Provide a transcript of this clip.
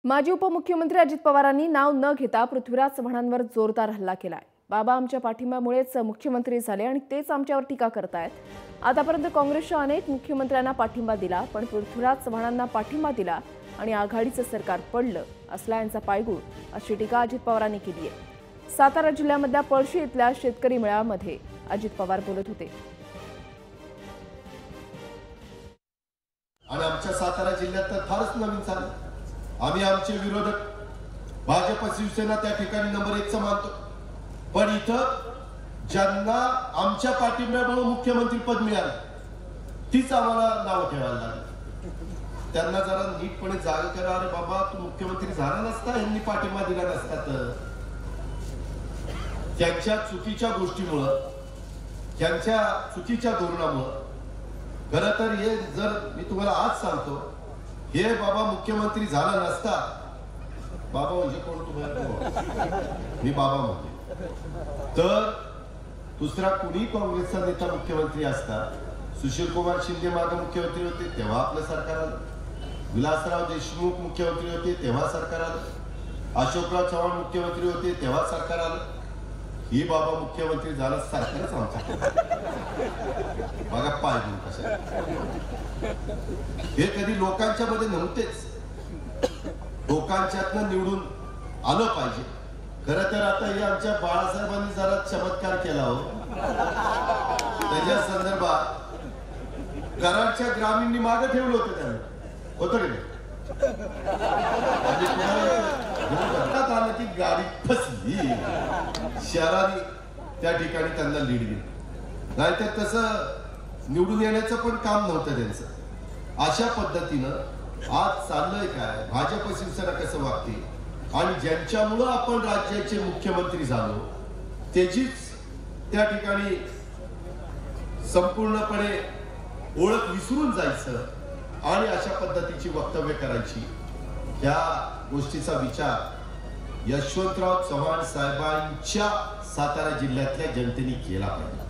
माजी उपमुख्यमंत्री अजित पवारांनी नाव न घेता पृथ्वीराज चव्हाणांवर जोरदार हल्ला केलाय। बाबा आमच्या पाठिंब्यामुळेच मुख्यमंत्री झाले आणि तेच आमच्यावर टीका करतायत। आतापर्यंत काँग्रेसच्या अनेक मुख्यमंत्र्यांना पाठिंबा दिला, पण पृथ्वीराज चव्हाणांना पाठिंबा दिला आणि आघाडीचं सरकार पडलं असला यांचा पायगुळ, अशी टीका अजित पवारांनी केली आहे। सातारा जिल्ह्यामधल्या पळशी इथल्या शेतकरी मेळाव्यामध्ये अजित पवार बोलत होते। आणि आमच्या सातारा जिल्ह्यात तर फारच नवीन झालं। आम्ही आमचे विरोधक भाजप शिवसेना त्या ठिकाणी नंबर 1 चा मानतो, पण इथं ज्यांना आमच्या पाठिंब्यामुळे मुख्यमंत्री पद मिळालं तीच आम्हाला नाव ठेवायला लागली। त्यांना जरा नीटपणे जाग करा, अरे बाबा तू मुख्यमंत्री झाला नसता, यांनी पाठिंबा दिला नसता तर। त्यांच्या चुकीच्या गोष्टीमुळे, त्यांच्या चुकीच्या धोरणामुळे, खरं तर हे जर मी तुम्हाला आज सांगतो, हे बाबा मुख्यमंत्री झाला नसता, बाबा म्हणजे कोण तुम्हाला? मी बाबा म्हणते, तर दुसरा कुणी काँग्रेसचा नेता मुख्यमंत्री असता। सुशील कुमार शिंदे मागे मुख्यमंत्री होते तेव्हा आपलं सरकार आलं, विलासराव देशमुख मुख्यमंत्री होते तेव्हा सरकार आलं, अशोकराव चव्हाण मुख्यमंत्री होते तेव्हा सरकार आलं। ही बाबा मुख्यमंत्री झालं सरकारच आमचं बघा पाय देऊन कसं। हे कधी लोकांच्या मध्ये नव्हतेच, लोकांच्यातनं निवडून आलं पाहिजे। खरं तर आता हे आमच्या बाळासाहेबांनी जरा चमत्कार केला हो, त्याच्या संदर्भात कराडच्या ग्रामीणनी मागे ठेवलं होतं, त्यांना होतं की नाही? आलं की गाडी फसली, शहराने त्या ठिकाणी त्यांना लीड दिली, नाहीतर तसं निवडून येण्याचं पण काम नव्हतं त्यांचं। अशा पद्धतीनं आज चाललंय काय, भाजप शिवसेना कसं वागते आणि ज्यांच्यामुळं आपण राज्याचे मुख्यमंत्री झालो त्याचीच त्या ठिकाणी संपूर्णपणे ओळख विसरून जायचं आणि अशा पद्धतीची वक्तव्य करायची, या गोष्टीचा विचार यशवंतराव चव्हाण साहेबांच्या सातारा जिल्ह्यातल्या जनतेने केला पाहिजे।